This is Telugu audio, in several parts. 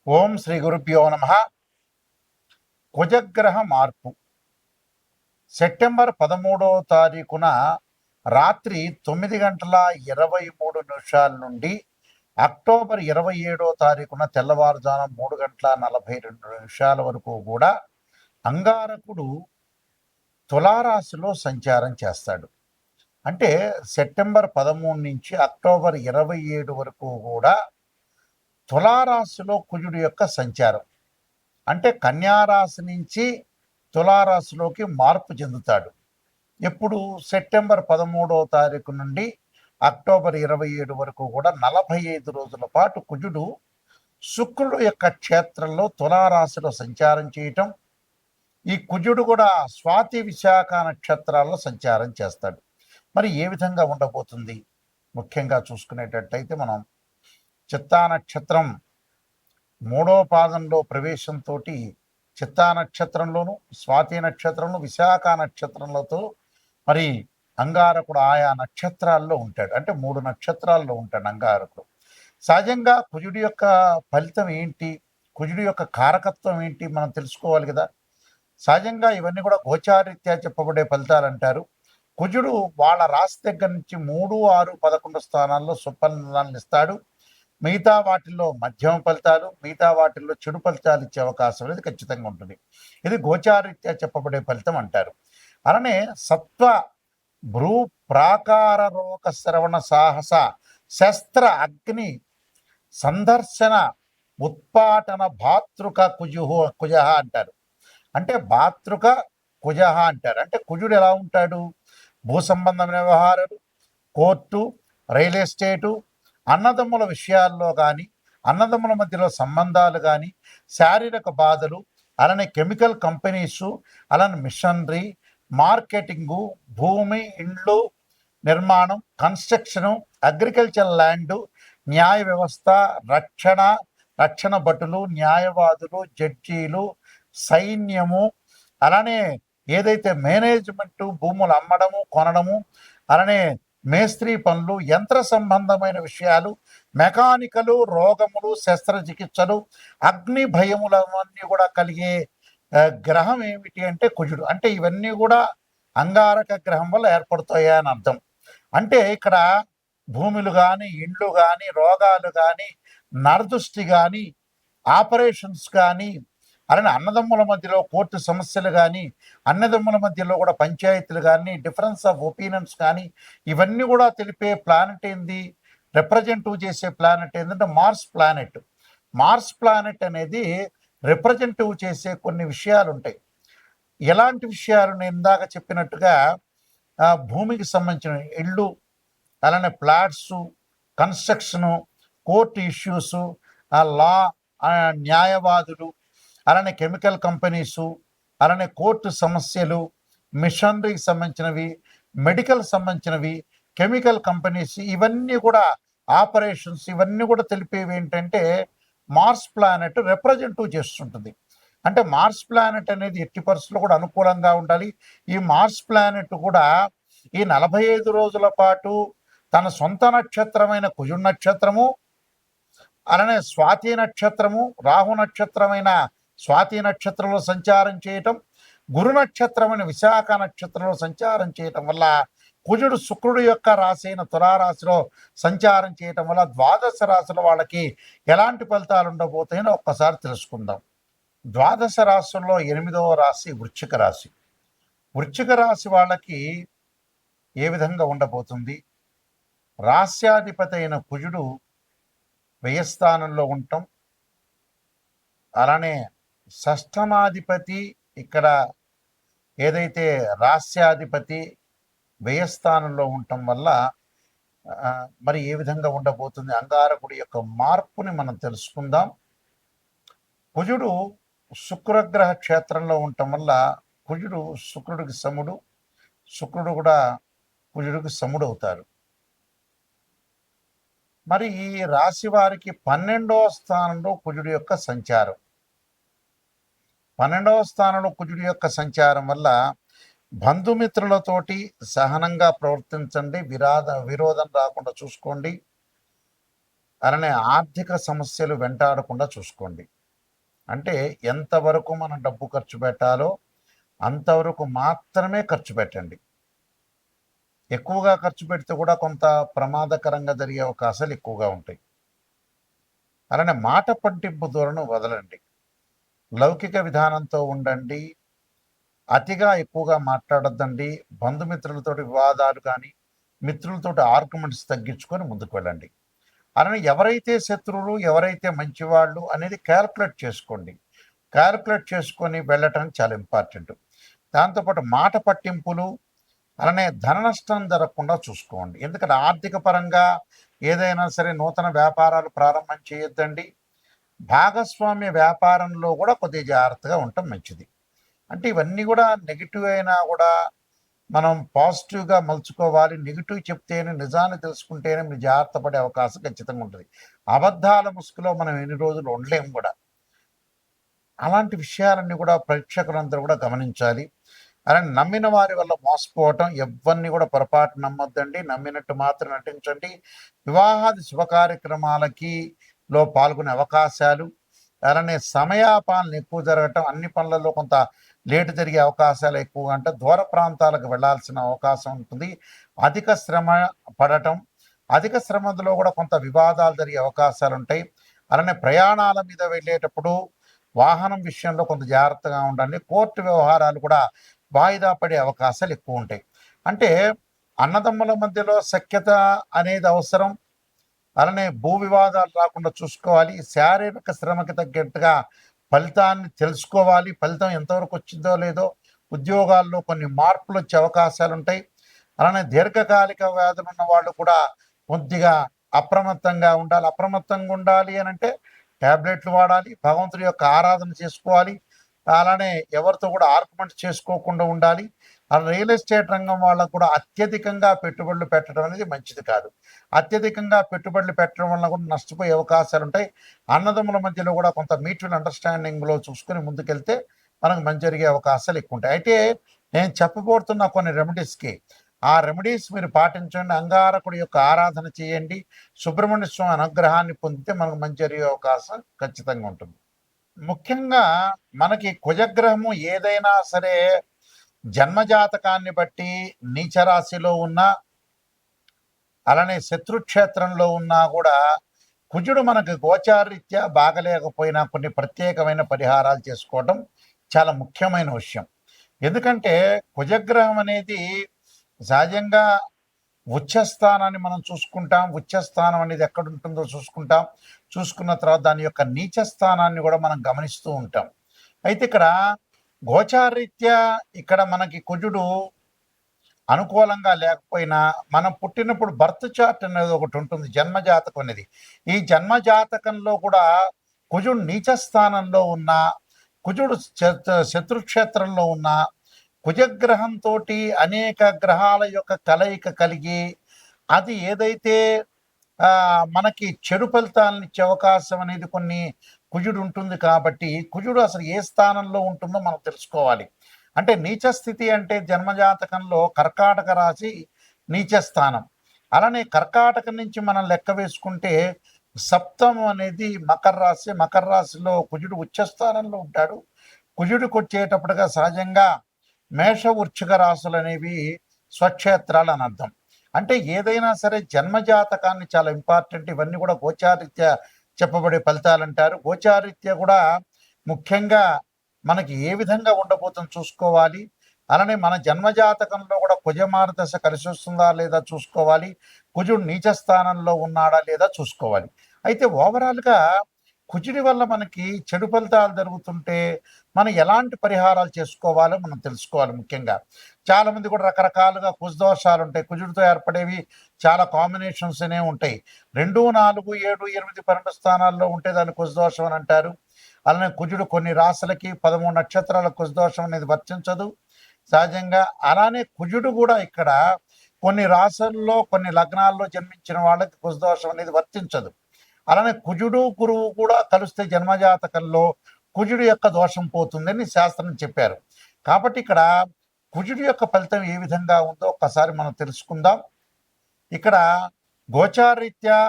ఓం శ్రీ గురుభ్యో నమ. కుజగ్రహ మార్పు సెప్టెంబర్ 13వ తారీఖున రాత్రి 9:23 నుండి అక్టోబర్ 27వ తారీఖున తెల్లవారుజామున 3:42 వరకు కూడా అంగారకుడు తులారాశిలో సంచారం చేస్తాడు. అంటే సెప్టెంబర్ 13 నుంచి అక్టోబర్ 27 వరకు కూడా తులారాశిలో కుజుడు యొక్క సంచారం. అంటే కన్యారాశి నుంచి తులారాశిలోకి మార్పు చెందుతాడు. ఎప్పుడు సెప్టెంబర్ 13వ తారీఖు నుండి అక్టోబర్ 27 వరకు కూడా 45 రోజుల పాటు కుజుడు శుక్రుడు యొక్క క్షేత్రంలో తులారాశిలో సంచారం చేయటం. ఈ కుజుడు కూడా స్వాతి విశాఖ నక్షత్రాల్లో సంచారం చేస్తాడు. మరి ఏ విధంగా ఉండబోతుంది? ముఖ్యంగా చూసుకునేటట్లయితే మనం చిత్తా నక్షత్రం 3వ పాదంలో ప్రవేశంతో చిత్తా నక్షత్రంలోను, స్వాతి నక్షత్రంలో, విశాఖ నక్షత్రంలతో మరి అంగారకుడు ఆయా నక్షత్రాల్లో ఉంటాడు. అంటే 3 నక్షత్రాల్లో ఉంటాడు అంగారకుడు. సహజంగా కుజుడి యొక్క ఫలితం ఏంటి, కుజుడి యొక్క కారకత్వం ఏంటి మనం తెలుసుకోవాలి కదా. సహజంగా ఇవన్నీ కూడా గోచారీత్యా చెప్పబడే ఫలితాలు అంటారు. కుజుడు వాళ్ళ రాశి దగ్గర నుంచి 3, 6, 11 స్థానాల్లో సుఫలితాలను ఇస్తాడు. మిగతా వాటిల్లో మధ్యమ ఫలితాలు, మిగతా వాటిల్లో చెడు ఫలితాలు ఇచ్చే అవకాశం అనేది ఖచ్చితంగా ఉంటుంది. ఇది గోచారీత్యా చెప్పబడే ఫలితం అంటారు. అలానే సత్వ భ్రూ ప్రాకార రోగ శ్రవణ సాహస శస్త్ర అగ్ని సందర్శన ఉత్పాటన భాతృక కుజ అంటారు. అంటే భాతృక కుజ అంటారు. అంటే కుజుడు ఎలా ఉంటాడు? భూ సంబంధమైన వ్యవహారాలు, కోర్టు, రియల్ ఎస్టేటు, అన్నదమ్ముల విషయాల్లో కానీ, అన్నదమ్ముల మధ్యలో సంబంధాలు కానీ, శారీరక బాధలు, అలానే కెమికల్ కంపెనీసు, అలానే మిషనరీ, మార్కెటింగు, భూమి, ఇండ్లు నిర్మాణం, కన్స్ట్రక్షను, అగ్రికల్చర్ ల్యాండు, న్యాయ వ్యవస్థ, రక్షణ భటులు, న్యాయవాదులు, జడ్జీలు, సైన్యము, అలానే ఏదైతే మేనేజ్మెంటు, భూములు అమ్మడము, కొనడము, అలానే మేస్త్రీ పనులు, యంత్ర సంబంధమైన విషయాలు, మెకానికలు, రోగములు, శస్త్రచికిత్సలు, అగ్ని భయములన్నీ కూడా కలిగే గ్రహం ఏమిటి అంటే కుజుడు. అంటే ఇవన్నీ కూడా అంగారక గ్రహం వల్ల ఏర్పడతాయా అని అర్థం. అంటే ఇక్కడ భూములు కానీ, ఇండ్లు కానీ, రోగాలు కానీ, నరదృష్టి కానీ, ఆపరేషన్స్ కానీ, అలానే అన్నదమ్ముల మధ్యలో కోర్టు సమస్యలు కానీ, అన్నదమ్ముల మధ్యలో కూడా పంచాయతీలు కానీ, డిఫరెన్స్ ఆఫ్ ఒపీనియన్స్ కానీ, ఇవన్నీ కూడా తెలిపే ప్లానెట్ ఏంది, రిప్రజెంటివ్ చేసే ప్లానెట్ ఏంటంటే మార్స్ ప్లానెట్. మార్స్ ప్లానెట్ అనేది రిప్రజెంటివ్ చేసే కొన్ని విషయాలు ఉంటాయి. ఎలాంటి విషయాలు? నేను ఇందాక చెప్పినట్టుగా భూమికి సంబంధించిన ఇళ్ళు, అలానే ఫ్లాట్సు, కన్స్ట్రక్షను, కోర్టు ఇష్యూసు, లా, న్యాయవాదులు, అలానే కెమికల్ కంపెనీసు, అలానే కోర్టు సమస్యలు, మిషనరీకి సంబంధించినవి, మెడికల్ సంబంధించినవి, కెమికల్ కంపెనీస్, ఇవన్నీ కూడా ఆపరేషన్స్, ఇవన్నీ కూడా తెలిపేవి ఏంటంటే మార్స్ ప్లానెట్ రిప్రజెంటివ్ చేస్తుంటుంది. అంటే మార్స్ ప్లానెట్ అనేది ఎట్టి పరిస్థితుల్లో కూడా అనుకూలంగా ఉండాలి. ఈ మార్స్ ప్లానెట్ కూడా ఈ 45 రోజుల పాటు తన సొంత నక్షత్రమైన కుజుడు నక్షత్రము, అలానే స్వాతి నక్షత్రము, రాహు నక్షత్రమైన స్వాతి నక్షత్రంలో సంచారం చేయటం, గురు నక్షత్రమైన విశాఖ నక్షత్రంలో సంచారం చేయటం వల్ల, కుజుడు శుక్రుడు యొక్క రాశి అయిన తులారాశిలో సంచారం చేయటం వల్ల ద్వాదశ రాశుల వాళ్ళకి ఎలాంటి ఫలితాలు ఉండబోతాయని ఒక్కసారి తెలుసుకుందాం. ద్వాదశ రాశుల్లో 8వ రాశి వృశ్చిక రాశి. వృశ్చిక రాశి వాళ్ళకి ఏ విధంగా ఉండబోతుంది? రాస్యాధిపతి అయిన కుజుడు వ్యయస్థానంలో ఉండటం, అలానే షష్ఠమాధిపతి ఇక్కడ ఏదైతే రాస్యాధిపతి వ్యయస్థానంలో ఉండటం వల్ల మరి ఏ విధంగా ఉండబోతుంది? అంగారకుడి యొక్క మార్పుని మనం తెలుసుకుందాం. కుజుడు శుక్రగ్రహ క్షేత్రంలో ఉండటం వల్ల కుజుడు శుక్రుడికి సముడు, శుక్రుడు కూడా కుజుడికి సముడు అవుతారు. మరి ఈ రాశి వారికి 12వ స్థానంలో కుజుడి యొక్క సంచారం. 12వ స్థానంలో కుజుడి యొక్క సంచారం వల్ల బంధుమిత్రులతోటి సహనంగా ప్రవర్తించండి, విరోధం రాకుండా చూసుకోండి. అలానే ఆర్థిక సమస్యలు వెంటాడకుండా చూసుకోండి. అంటే ఎంతవరకు మనం డబ్బు ఖర్చు పెట్టాలో అంతవరకు మాత్రమే ఖర్చు పెట్టండి. ఎక్కువగా ఖర్చు పెడితే కూడా కొంత ప్రమాదకరంగా జరిగే అవకాశాలు ఎక్కువగా ఉంటాయి. అలానే మాట పట్టింపు ధోరణి వదలండి. లౌకిక విధానంతో ఉండండి. అతిగా ఎక్కువగా మాట్లాడొద్దండి. బంధుమిత్రులతోటి వివాదాలు కానీ, మిత్రులతోటి ఆర్గ్యుమెంట్స్ తగ్గించుకొని ముందుకు వెళ్ళండి. అలానే ఎవరైతే శత్రువులు, ఎవరైతే మంచివాళ్ళు అనేది క్యాలిక్యులేట్ చేసుకోండి. క్యాలిక్యులేట్ చేసుకొని వెళ్ళటం చాలా ఇంపార్టెంట్. దాంతోపాటు మాట పట్టింపులు, అలానే ధన నష్టం జరగకుండా చూసుకోండి. ఎందుకంటే ఆర్థిక పరంగా ఏదైనా సరే నూతన వ్యాపారాలు ప్రారంభం చేయొద్దండి. భాగస్వామ్య వ్యాపారంలో కూడా కొద్దిగా జాగ్రత్తగా ఉండటం మంచిది. అంటే ఇవన్నీ కూడా నెగిటివ్ అయినా కూడా మనం పాజిటివ్గా మలుచుకోవాలి. నెగిటివ్ చెప్తేనే నిజాన్ని తెలుసుకుంటేనే మీరు జాగ్రత్త పడే అవకాశం ఖచ్చితంగా ఉంటుంది. అబద్ధాల ముసుగులో మనం ఎన్ని రోజులు ఉండలేము కూడా. అలాంటి విషయాలన్నీ కూడా ప్రేక్షకులందరూ కూడా గమనించాలి. అలానే నమ్మిన వారి వల్ల మోసపోవటం ఎవరిని కూడా పొరపాటు నమ్మొద్దండి. నమ్మినట్టు మాత్రం నటించండి. వివాహాది శుభ కార్యక్రమాలకి పాల్గొనే అవకాశాలు, అలానే సమయాపాలన ఎక్కువ జరగటం, అన్ని పనులలో కొంత లేటు జరిగే అవకాశాలు ఎక్కువగా అంటే దూర ప్రాంతాలకు వెళ్లాల్సిన అవకాశం ఉంటుంది. అధిక శ్రమ పడటం, అధిక శ్రమలో కూడా కొంత వివాదాలు జరిగే అవకాశాలు ఉంటాయి. అలానే ప్రయాణాల మీద వెళ్ళేటప్పుడు వాహనం విషయంలో కొంత జాగ్రత్తగా ఉండండి. కోర్టు వ్యవహారాలు కూడా వాయిదా పడే అవకాశాలు ఎక్కువ ఉంటాయి. అంటే అన్నదమ్ముల మధ్యలో సఖ్యత అనేది అవసరం. అలానే భూ వివాదాలు రాకుండా చూసుకోవాలి. శారీరక శ్రమకి తగ్గట్టుగా ఫలితాన్ని తెలుసుకోవాలి. ఫలితం ఎంతవరకు వచ్చిందో లేదో. ఉద్యోగాల్లో కొన్ని మార్పులు వచ్చే అవకాశాలు ఉంటాయి. అలానే దీర్ఘకాలిక వ్యాధులు ఉన్న వాళ్ళు కూడా కొద్దిగా అప్రమత్తంగా ఉండాలి. అప్రమత్తంగా ఉండాలి అని అంటే ట్యాబ్లెట్లు వాడాలి, భగవంతుడి యొక్క ఆరాధన చేసుకోవాలి. అలానే ఎవరితో కూడా ఆర్గ్యుమెంట్ చేసుకోకుండా ఉండాలి. రియల్ ఎస్టేట్ రంగం వాళ్ళకు కూడా అత్యధికంగా పెట్టుబడులు పెట్టడం అనేది మంచిది కాదు. అత్యధికంగా పెట్టుబడులు పెట్టడం వల్ల కూడా నష్టపోయే అవకాశాలు ఉంటాయి. అన్నదమ్ముల మధ్యలో కూడా కొంత మ్యూచువల్ అండర్స్టాండింగ్లో చూసుకుని ముందుకెళ్తే మనకు మంచి జరిగే అవకాశాలు ఎక్కువ ఉంటాయి. అయితే నేను చెప్పబోతున్న కొన్ని రెమెడీస్కి ఆ రెమెడీస్ మీరు పాటించండి. అంగారకుడి యొక్క ఆరాధన చేయండి. సుబ్రహ్మణ్య స్వామి అనుగ్రహాన్ని పొందితే మనకు మంచి జరిగే అవకాశం ఖచ్చితంగా ఉంటుంది. ముఖ్యంగా మనకి కుజగ్రహము ఏదైనా సరే జన్మజాతకాన్ని బట్టి నీచరాశిలో ఉన్నా, అలానే శత్రుక్షేత్రంలో ఉన్నా కూడా కుజుడు మనకు గోచారీత్యా బాగలేకపోయినా కొన్ని ప్రత్యేకమైన పరిహారాలు చేసుకోవడం చాలా ముఖ్యమైన విషయం. ఎందుకంటే కుజగ్రహం అనేది సహజంగా ఉచ్చస్థానాన్ని మనం చూసుకుంటాం. ఉచ్చస్థానం అనేది ఎక్కడ ఉంటుందో చూసుకుంటాం. చూసుకున్న తర్వాత దాని యొక్క నీచ స్థానాన్ని కూడా మనం గమనిస్తూ ఉంటాం. అయితే ఇక్కడ గోచారీత్యా ఇక్కడ మనకి కుజుడు అనుకూలంగా లేకపోయినా మనం పుట్టినప్పుడు బర్త్ చార్ట్ అనేది ఒకటి ఉంటుంది, జన్మజాతకం అనేది. ఈ జన్మజాతకంలో కూడా కుజుడు నీచ స్థానంలో ఉన్న, కుజుడు శత్రుక్షేత్రంలో ఉన్న, కుజగ్రహంతో అనేక గ్రహాల యొక్క కలయిక కలిగి అది ఏదైతే మనకి చెడు ఫలితాలను ఇచ్చే అవకాశం అనేది కొన్ని కుజుడు ఉంటుంది. కాబట్టి కుజుడు అసలు ఏ స్థానంలో ఉంటుందో మనం తెలుసుకోవాలి. అంటే నీచ స్థితి అంటే జన్మజాతకంలో కర్కాటక రాశి నీచ స్థానం. అలానే కర్కాటకం నుంచి మనం లెక్క వేసుకుంటే సప్తమం అనేది మకర రాశి. మకర రాశిలో కుజుడు ఉచ్చస్థానంలో ఉంటాడు. కుజుడికి వచ్చేటప్పటిగా సహజంగా మేష వృశ్చిక రాశులు అనేవి స్వక్షేత్రాలు అని అర్థం. అంటే ఏదైనా సరే జన్మజాతకాన్ని చాలా ఇంపార్టెంట్. ఇవన్నీ కూడా గోచారీత్యా చెప్పబడే ఫలితాలు అంటారు. గోచారీత్యా కూడా ముఖ్యంగా మనకి ఏ విధంగా ఉండబోతుందో చూసుకోవాలి. అలానే మన జన్మజాతకంలో కూడా కుజమార దశ కలిసి వస్తుందా లేదా చూసుకోవాలి. కుజుడు నీచ స్థానంలో ఉన్నాడా లేదా చూసుకోవాలి. అయితే ఓవరాల్గా కుజుడి వల్ల మనకి చెడు ఫలితాలు జరుగుతుంటే మనం ఎలాంటి పరిహారాలు చేసుకోవాలో మనం తెలుసుకోవాలి. ముఖ్యంగా చాలామంది కూడా రకరకాలుగా కుజ దోషాలు ఉంటాయి. కుజుడితో ఏర్పడేవి చాలా కాంబినేషన్స్ అనేవి ఉంటాయి. 2, 4, 7, 8, 12 స్థానాల్లో ఉంటే దాన్ని కుజ దోషం అని అంటారు. అలానే కుజుడు కొన్ని రాశులకి 13 నక్షత్రాల కుజ దోషం అనేది వర్తించదు సహజంగా. అలానే కుజుడు కూడా ఇక్కడ కొన్ని రాశుల్లో కొన్ని లగ్నాల్లో జన్మించిన వాళ్ళకి కుజ దోషం అనేది వర్తించదు. అలానే కుజుడు గురువు కూడా కలిస్తే జన్మజాతకంలో కుజుడు యొక్క దోషం పోతుందని శాస్త్రం చెప్పారు. కాబట్టి ఇక్కడ కుజుడు యొక్క ఫలితం ఏ విధంగా ఉందో ఒక్కసారి మనం తెలుసుకుందాం. ఇక్కడ గోచారీత్యా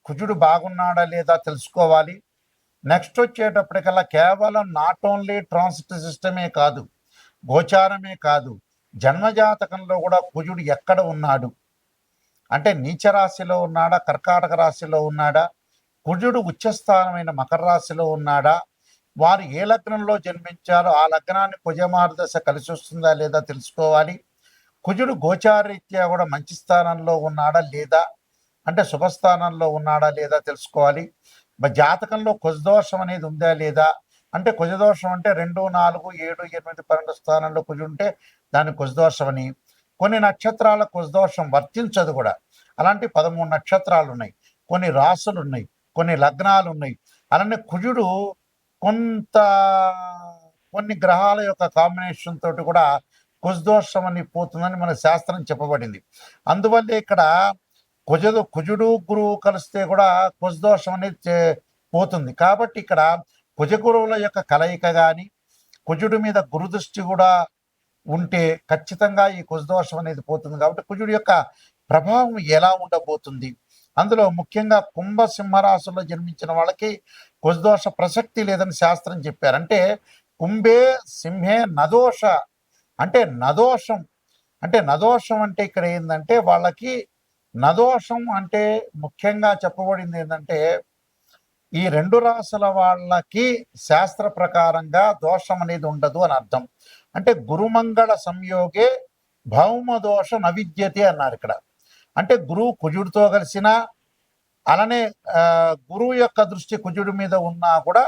కుజుడు బాగున్నాడా లేదా తెలుసుకోవాలి. నెక్స్ట్ వచ్చేటప్పటికల్లా కేవలం నాట్ ఓన్లీ ట్రాన్సిట్ సిస్టమే కాదు, గోచారమే కాదు, జన్మజాతకంలో కూడా కుజుడు ఎక్కడ ఉన్నాడు అంటే నీచ రాశిలో ఉన్నాడా, కర్కాటక రాశిలో ఉన్నాడా, కుజుడు ఉచ్చస్థానమైన మకర రాశిలో ఉన్నాడా, వారు ఏ లగ్నంలో జన్మించారో ఆ లగ్నాన్ని కుజమార్దశ కలిసి వస్తుందా లేదా తెలుసుకోవాలి. కుజుడు గోచారరీత్యా కూడా మంచి స్థానంలో ఉన్నాడా లేదా అంటే శుభస్థానంలో ఉన్నాడా లేదా తెలుసుకోవాలి. జాతకంలో కుజదోషం అనేది ఉందా లేదా అంటే కుజదోషం అంటే 2, 4, 7, 8, 12 స్థానంలో కుజుడు ఉంటే దాన్ని కుజదోషం అని. కొన్ని నక్షత్రాల కుజదోషం వర్తించదు కూడా. అలాంటి 13 నక్షత్రాలు ఉన్నాయి, కొన్ని రాసులు ఉన్నాయి, కొన్ని లగ్నాలు ఉన్నాయి. అలానే కుజుడు కొన్ని గ్రహాల యొక్క కాంబినేషన్ తోటి కూడా కుజదోషం అని పోతుందని మన శాస్త్రం చెప్పబడింది. అందువల్ల ఇక్కడ కుజుడు గురువు కలిస్తే కూడా కుజదోషం అనేది పోతుంది. కాబట్టి ఇక్కడ కుజగురువుల యొక్క కలయిక కానీ కుజుడి మీద గురుదృష్టి కూడా ఉంటే ఖచ్చితంగా ఈ కుజదోషం అనేది పోతుంది. కాబట్టి కుజుడి యొక్క ప్రభావం ఎలా ఉండబోతుంది, అందులో ముఖ్యంగా కుంభ సింహరాశుల్లో జన్మించిన వాళ్ళకి కుజదోష ప్రసక్తి లేదని శాస్త్రం చెప్పారు. అంటే కుంభే సింహే నదోష అంటే నదోషం అంటే ఇక్కడ ఏంటంటే వాళ్ళకి నదోషం అంటే ముఖ్యంగా చెప్పబడింది ఏంటంటే ఈ 2 రాశుల వాళ్ళకి శాస్త్ర ప్రకారంగా దోషం అనేది ఉండదు అని అర్థం. అంటే గురుమంగళ సంయోగే భౌమ దోష నవిద్యతే అన్నారు ఇక్కడ. అంటే గురువు కుజుడితో కలిసిన అలానే గురువు యొక్క దృష్టి కుజుడి మీద ఉన్నా కూడా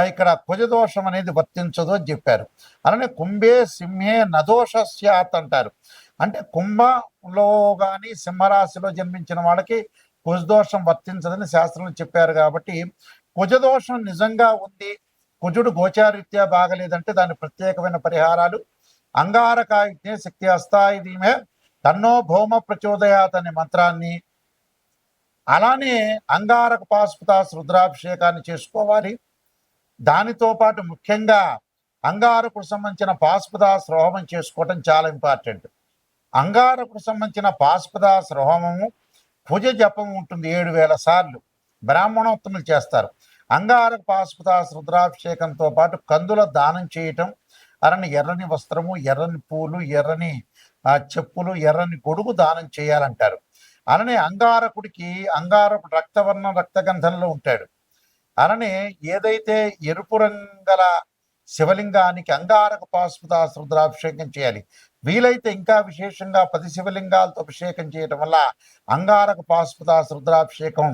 ఇక్కడ కుజదోషం అనేది వర్తించదు అని చెప్పారు. అలానే కుంభే సింహే నదోష స్యాత్ అంటారు. అంటే కుంభంలో కానీ సింహరాశిలో జన్మించిన వాళ్ళకి కుజదోషం వర్తించదని శాస్త్రంలో చెప్పారు. కాబట్టి కుజదోషం నిజంగా ఉంది, కుజుడు గోచారీత్యా బాగలేదంటే దాని ప్రత్యేకమైన పరిహారాలు అంగారకాయుజ్ఞే శక్తి అస్థాయిమే తన్నో భౌమ ప్రచోదయాత్ అనే మంత్రాన్ని, అలానే అంగారక పాశుపతాస్ రుద్రాభిషేకాన్ని చేసుకోవాలి. దానితో పాటు ముఖ్యంగా అంగారకుడు సంబంధించిన పాశుపతాస్ హోమం చేసుకోవటం చాలా ఇంపార్టెంట్. అంగారకుడు సంబంధించిన పాశుపతాస్ హోమము భుజ జపం ఉంటుంది 7000 సార్లు బ్రాహ్మణోత్తములు చేస్తారు. అంగారక పాశుపతాస్ రుద్రాభిషేకంతో పాటు కందుల దానం చేయటం, ఎర్రని వస్త్రము, ఎర్రని పూలు, ఎర్రని చెప్పులు, ఎర్రని గొడుగు దానం చేయాలంటారు. అలానే అంగారకుడు రక్తవర్ణం రక్తగంధంలో ఉంటాడు. అలానే ఏదైతే ఎరుపు రంగల శివలింగానికి అంగారక పాశుపతాస్ రుద్రాభిషేకం చేయాలి. వీలైతే ఇంకా విశేషంగా 10 శివలింగాలతో అభిషేకం చేయటం వల్ల అంగారక పాశుపతాస్ రుద్రాభిషేకం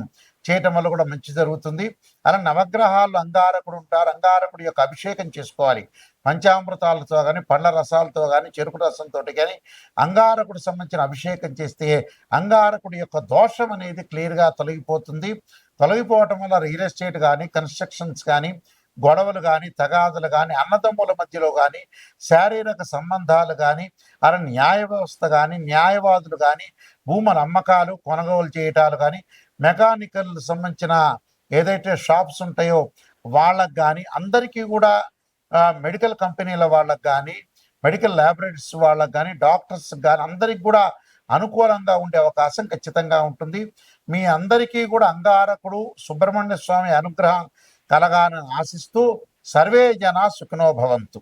చేయటం వల్ల కూడా మంచి జరుగుతుంది. అలా నవగ్రహాల్లో అంగారకుడు ఉంటారు. అంగారకుడి యొక్క అభిషేకం చేసుకోవాలి. పంచామృతాలతో కానీ, పండ్ల రసాలతో కానీ, చెరుకు రసంతో కానీ అంగారకుడు సంబంధించిన అభిషేకం చేస్తే అంగారకుడి యొక్క దోషం అనేది క్లియర్గా తొలగిపోతుంది. తొలగిపోవటం వల్ల రియల్ ఎస్టేట్ కానీ, కన్స్ట్రక్షన్స్ కానీ, గొడవలు కానీ, తగాదులు కానీ, అన్నదమ్ముల మధ్యలో కానీ, శారీరక సంబంధాలు కానీ, అలా న్యాయ వ్యవస్థ కానీ, న్యాయవాదులు కానీ, భూముల అమ్మకాలు కొనుగోలు చేయటాలు కానీ, మెకానికల్ సంబంధించిన ఏదైతే షాప్స్ ఉంటాయో వాళ్ళకు కానీ, అందరికీ కూడా మెడికల్ కంపెనీల వాళ్ళకు కానీ, మెడికల్ ల్యాబొరేటరీస్ వాళ్ళకు కానీ, డాక్టర్స్ కానీ అందరికి కూడా అనుకూలంగా ఉండే అవకాశం ఖచ్చితంగా ఉంటుంది. మీ అందరికీ కూడా అంగారకుడు సుబ్రహ్మణ్య స్వామి అనుగ్రహం కలగాలని ఆశిస్తూ సర్వే జనా సుఖినో భవంతు.